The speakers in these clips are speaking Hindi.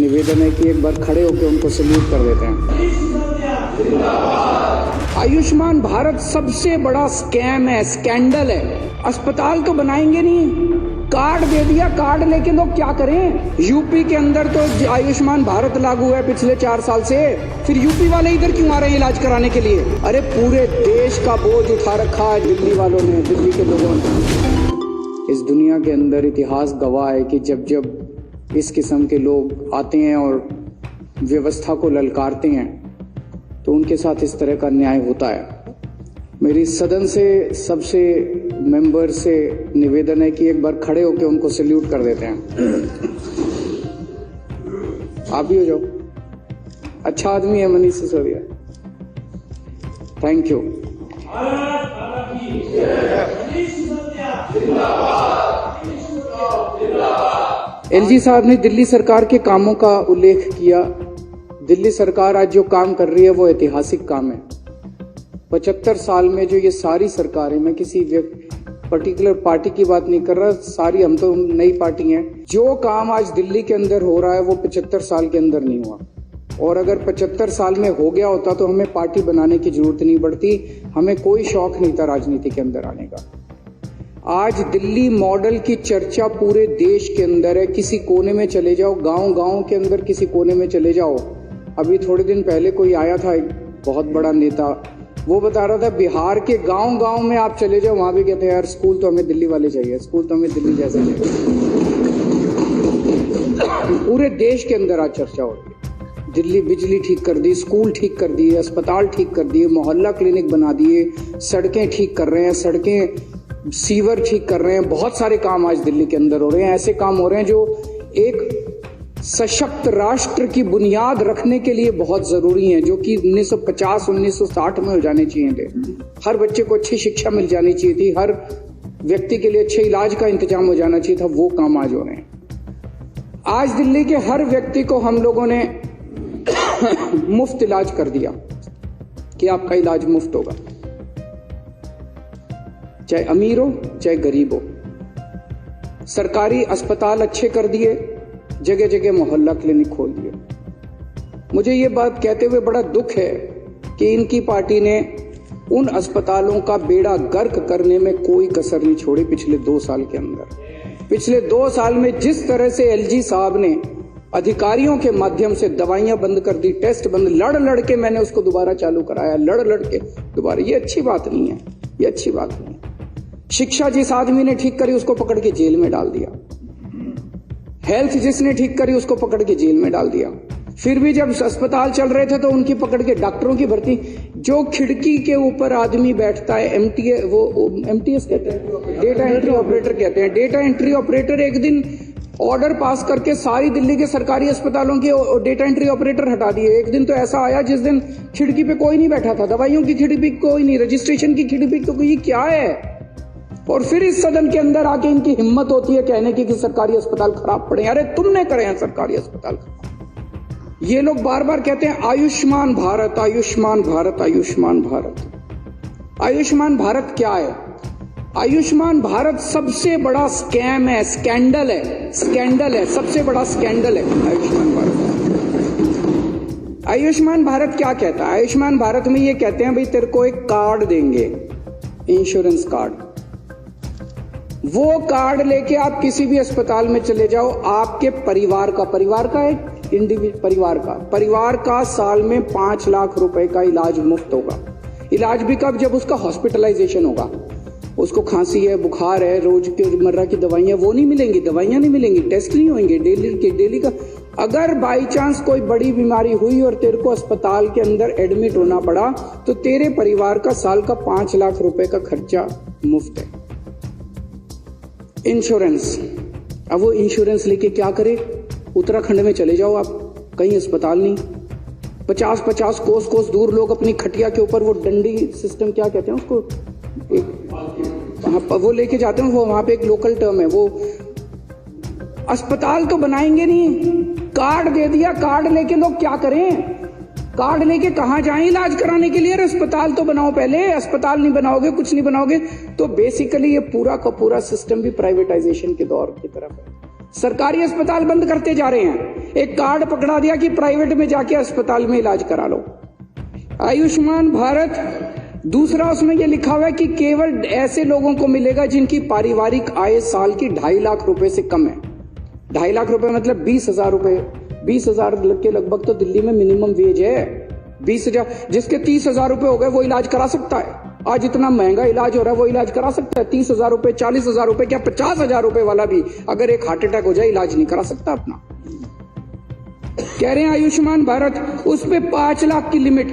निवेदन है कि एक बार खड़े होकर उनको सल्यूट कर देते हैं। आयुष्मान भारत सबसे बड़ा स्कैम है, स्कैंडल है। अस्पताल तो बनाएंगे नहीं, कार्ड दे दिया, कार्ड लेके लोग क्या करें। यूपी के अंदर तो आयुष्मान भारत लागू है पिछले 4 साल से, फिर यूपी वाले इधर क्यों आ रहे हैं इलाज कराने के लिए। अरे पूरे देश का बोझ उठा रखा है दिल्ली वालों ने, दिल्ली के लोगों ने। इस दुनिया के अंदर इतिहास गवाह है कि जब जब इस किस्म के लोग आते हैं और व्यवस्था को ललकारते हैं तो उनके साथ इस तरह का न्याय होता है। मेरी सदन से सबसे मेंबर से निवेदन है कि एक बार खड़े होकर उनको सल्यूट कर देते हैं। आप भी हो जाओ, अच्छा आदमी है Manish Sisodia. Thank you. LG साहब ने दिल्ली सरकार के कामों का उल्लेख किया। दिल्ली सरकार आज जो काम कर रही है वो ऐतिहासिक काम है। 75 साल में जो ये सारी सरकारें, मैं किसी पर्टिकुलर पार्टी की बात नहीं कर रहा, सारी हम तो नई पार्टी हैं, जो काम आज दिल्ली के अंदर हो रहा है वो 75 साल के अंदर नहीं हुआ। और अगर 75 साल में हो गया होता तो हमें पार्टी बनाने की जरूरत नहीं पड़ती, हमें कोई शौक नहीं था राजनीति के अंदर आने का। आज दिल्ली मॉडल की चर्चा पूरे देश के अंदर है। किसी कोने में चले जाओ, गांव के अंदर किसी कोने में चले जाओ। अभी थोड़े दिन पहले कोई आया था, एक बहुत बड़ा नेता, वो बता रहा था बिहार के गांव में आप चले जाओ, वहां भी कहते हैं यार स्कूल तो हमें दिल्ली वाले चाहिए, स्कूल तो हमें दिल्ली जैसे चाहिए। पूरे देश के अंदर आज चर्चा हो रही है। दिल्ली बिजली ठीक कर दी, स्कूल ठीक कर दिए, अस्पताल ठीक कर दिए, मोहल्ला क्लिनिक बना दिए, सड़कें ठीक कर रहे हैं, सड़कें सीवर ठीक कर रहे हैं। बहुत सारे काम आज दिल्ली के अंदर हो रहे हैं। ऐसे काम हो रहे हैं जो एक सशक्त राष्ट्र की बुनियाद रखने के लिए बहुत जरूरी है, जो कि 1950-1960 में हो जाने चाहिए थे। हर बच्चे को अच्छी शिक्षा मिल जानी चाहिए थी, हर व्यक्ति के लिए अच्छे इलाज का इंतजाम हो जाना चाहिए था। वो काम आज हो रहे हैं। आज दिल्ली के हर व्यक्ति को हम लोगों ने मुफ्त इलाज कर दिया कि आपका इलाज मुफ्त होगा, चाहे अमीर हो चाहे गरीब हो। सरकारी अस्पताल अच्छे कर दिए, जगह जगह मोहल्ला क्लिनिक खोल दिए। मुझे ये बात कहते हुए बड़ा दुख है कि इनकी पार्टी ने उन अस्पतालों का बेड़ा गर्क करने में कोई कसर नहीं छोड़ी पिछले 2 साल के अंदर। पिछले 2 साल में जिस तरह से एलजी साहब ने अधिकारियों के माध्यम से दवाइयां बंद कर दी, टेस्ट बंद, लड़ के मैंने उसको दोबारा चालू कराया, लड़ के दोबारा। ये अच्छी बात नहीं है, ये अच्छी बात नहीं है। शिक्षा जिस आदमी ने ठीक करी उसको पकड़ के जेल में डाल दिया, हेल्थ जिसने ठीक करी उसको पकड़ के जेल में डाल दिया। फिर भी जब अस्पताल चल रहे थे तो उनकी पकड़ के डॉक्टरों की भर्ती, जो खिड़की के ऊपर आदमी बैठता है, एमटीएस कहते हैं, डेटा एंट्री ऑपरेटर कहते हैं। डेटा एंट्री ऑपरेटर एक दिन ऑर्डर पास करके सारी दिल्ली के सरकारी अस्पतालों के डेटा एंट्री ऑपरेटर हटा दिए। एक दिन तो ऐसा आया जिस दिन खिड़की पे कोई नहीं बैठा था, दवाइयों की खिड़की कोई नहीं, रजिस्ट्रेशन की खिड़की तो ये क्या है। और फिर इस सदन के अंदर आके इनकी हिम्मत होती है कहने की कि सरकारी अस्पताल खराब पड़े। अरे तुमने करे हैं सरकारी अस्पताल खराब। ये लोग बार बार कहते हैं आयुष्मान भारत, आयुष्मान भारत, आयुष्मान भारत। आयुष्मान भारत क्या है? आयुष्मान भारत सबसे बड़ा स्कैम है, स्कैंडल है, स्कैंडल है, सबसे बड़ा स्कैंडल है आयुष्मान भारत। आयुष्मान भारत क्या कहता है? आयुष्मान भारत में ये कहते हैं भाई तेरे को एक कार्ड देंगे, इंश्योरेंस कार्ड। वो कार्ड लेके आप किसी भी अस्पताल में चले जाओ, आपके परिवार का एक इंडिविजुअल परिवार का साल में 5 लाख रुपए का इलाज मुफ्त होगा। इलाज भी कब? जब उसका हॉस्पिटलाइजेशन होगा। उसको खांसी है, बुखार है, रोज के रोजमर्रा की दवाइयां वो नहीं मिलेंगी, दवाइयां नहीं मिलेंगी, टेस्ट नहीं होंगे डेली का। अगर बाई चांस कोई बड़ी बीमारी हुई और तेरे को अस्पताल के अंदर एडमिट होना पड़ा तो तेरे परिवार का साल का 5 लाख रुपए का खर्चा मुफ्त है। इंश्योरेंस, अब वो इंश्योरेंस लेके क्या करे? उत्तराखंड में चले जाओ आप, कहीं अस्पताल नहीं, 50-50 कोस दूर लोग अपनी खटिया के ऊपर वो डंडी सिस्टम क्या कहते हैं उसको, वो लेके जाते हैं। वो वहां पे एक लोकल टर्म है। वो अस्पताल तो बनाएंगे नहीं, कार्ड दे दिया, कार्ड लेके लोग क्या करें? कार्ड लेके कहां जाएं इलाज कराने के लिए? अस्पताल तो बनाओ पहले। अस्पताल नहीं बनाओगे, कुछ नहीं बनाओगे तो बेसिकली ये पूरा का पूरा सिस्टम भी प्राइवेटाइजेशन के दौर की तरफ है। सरकारी अस्पताल बंद करते जा रहे हैं। एक कार्ड पकड़ा दिया कि प्राइवेट में जाके अस्पताल में इलाज करा लो। आयुष्मान भारत दूसरा, उसमें यह लिखा हुआ है कि केवल ऐसे लोगों को मिलेगा जिनकी पारिवारिक आय साल की 2.5 लाख रुपए से कम है। 2.5 लाख रुपए मतलब 20,000 रुपए। 20,000 के लगभग तो दिल्ली में मिनिमम वेज है। 20,000, जिसके 30,000 रुपए हो गए वो इलाज करा सकता है। आज इतना महंगा इलाज हो रहा है, वो इलाज करा सकता है। 30,000 रुपए, 40,000 रुपए, क्या 50,000 रुपए वाला भी अगर एक हार्ट अटैक हो जाए इलाज नहीं करा सकता अपना। कह रहे हैं आयुष्मान भारत, उस पे 5 लाख की लिमिट।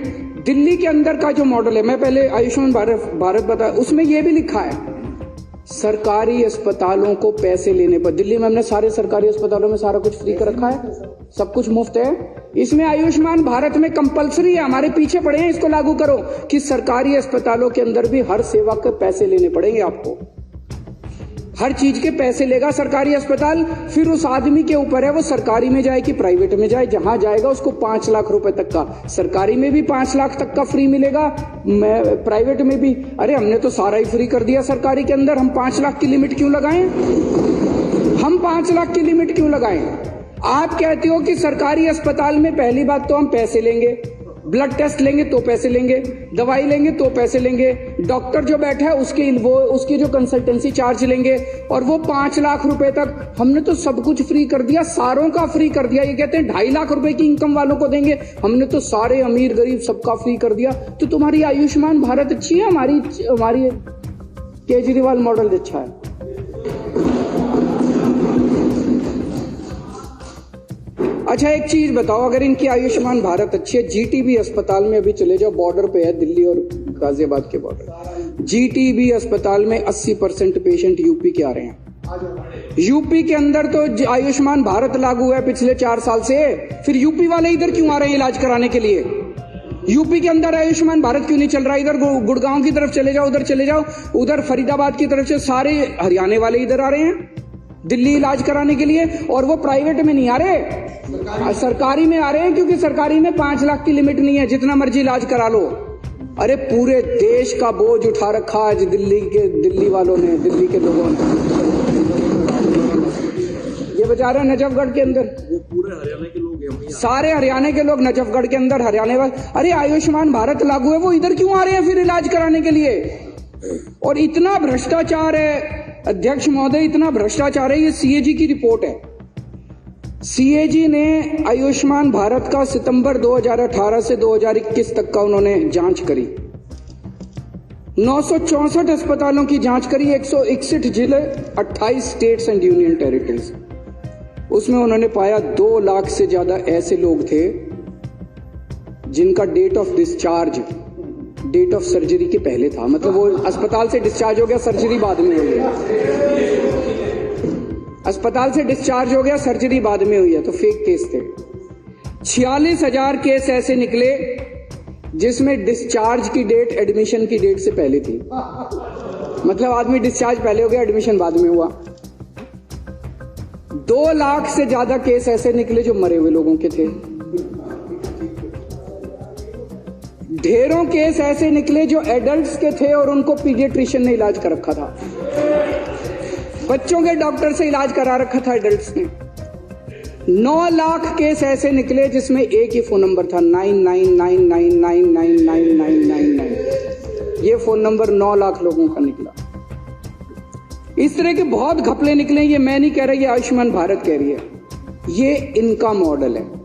दिल्ली के अंदर का जो मॉडल है, मैं पहले आयुष्मान भारत बता, उसमें यह भी लिखा है सरकारी अस्पतालों को पैसे लेने पर। दिल्ली में हमने सारे सरकारी अस्पतालों में सारा कुछ फ्री कर रखा है, सब कुछ मुफ्त है। इसमें आयुष्मान भारत में कंपलसरी है, हमारे पीछे पड़े हैं इसको लागू करो कि सरकारी अस्पतालों के अंदर भी हर सेवा के पैसे लेने पड़ेंगे आपको। हर चीज के पैसे लेगा सरकारी अस्पताल। फिर उस आदमी के ऊपर है वो सरकारी में जाए कि प्राइवेट में जाए। जहां जाएगा उसको 5 लाख रुपए तक का, सरकारी में भी 5 लाख तक का फ्री मिलेगा, प्राइवेट में भी। अरे हमने तो सारा ही फ्री कर दिया सरकारी के अंदर, हम 5 लाख की लिमिट क्यों लगाएं? हम 5 लाख की लिमिट क्यों लगाएं? आप कहते हो कि सरकारी अस्पताल में पहली बात तो हम पैसे लेंगे, ब्लड टेस्ट लेंगे तो पैसे लेंगे, दवाई लेंगे तो पैसे लेंगे, डॉक्टर जो बैठा है उसकी जो कंसल्टेंसी चार्ज लेंगे, और वो 5 लाख रुपए तक। हमने तो सब कुछ फ्री कर दिया, सारों का फ्री कर दिया। ये कहते हैं 2.5 लाख रुपए की इनकम वालों को देंगे, हमने तो सारे अमीर गरीब सबका फ्री कर दिया। तो तुम्हारी आयुष्मान भारत अच्छी है, हमारी केजरीवाल मॉडल अच्छा है। अच्छा एक चीज बताओ, अगर इनकी आयुष्मान भारत अच्छी है, जीटीबी अस्पताल में अभी चले जाओ, बॉर्डर पे है दिल्ली और गाजियाबाद के बॉर्डर, जीटीबी अस्पताल में 80% पेशेंट यूपी के आ रहे हैं। यूपी के अंदर तो आयुष्मान भारत लागू है पिछले 4 साल से, फिर यूपी वाले इधर क्यों आ रहे हैं इलाज कराने के लिए? यूपी के अंदर आयुष्मान भारत क्यों नहीं चल रहा? इधर गुड़गांव की तरफ चले जाओ, उधर चले जाओ, उधर फरीदाबाद की तरफ से सारे हरियाणा वाले इधर आ रहे हैं दिल्ली इलाज कराने के लिए, और वो प्राइवेट में नहीं आ रहे, सरकारी में आ रहे हैं, क्योंकि सरकारी में 5 लाख की लिमिट नहीं है, जितना मर्जी इलाज करा लो। अरे पूरे देश का बोझ उठा रखा आज दिल्ली वालों ने, दिल्ली के लोगों ने। ये बेचारे नजफगढ़ के अंदर पूरे हरियाणा के लोग हैं, सारे हरियाणा के लोग नजफगढ़ के अंदर, हरियाणा वाले। अरे आयुष्मान भारत लागू है, वो इधर क्यों आ रहे हैं फिर इलाज कराने के लिए? और इतना भ्रष्टाचार है अध्यक्ष महोदय, इतना भ्रष्टाचार है। ये सीएजी की रिपोर्ट है। सीएजी ने आयुष्मान भारत का सितंबर 2018 से 2021 तक का उन्होंने जांच करी। 964 अस्पतालों की जांच करी, 161 जिले, 28 स्टेट्स एंड यूनियन टेरिटरीज। उसमें उन्होंने पाया 2 लाख से ज्यादा ऐसे लोग थे जिनका date of discharge date of surgery के पहले था, मतलब वो अस्पताल से डिस्चार्ज हो गया, सर्जरी बाद में हुई है। अस्पताल से डिस्चार्ज हो गया, सर्जरी बाद में हुई है, तो फेक केस थे। 46,000 केस ऐसे निकले जिसमें डिस्चार्ज की डेट एडमिशन की डेट से पहले थी, मतलब आदमी डिस्चार्ज पहले हो गया, एडमिशन बाद में हुआ। 2 लाख से ज्यादा केस ऐसे निकले जो मरे हुए लोगों के थे। ढेरों केस ऐसे निकले जो एडल्ट्स के थे और उनको पीडियाट्रिशियन ने इलाज कर रखा था, बच्चों के डॉक्टर से इलाज करा रखा था एडल्ट्स ने। 9 लाख केस ऐसे निकले जिसमें एक ही फोन नंबर था, 9999999999। ये फोन नंबर 9 लाख लोगों का निकला। इस तरह के बहुत घपले निकले। ये मैं नहीं कह रहा, ये आयुष्मान भारत कह रही है, ये इनका मॉडल है।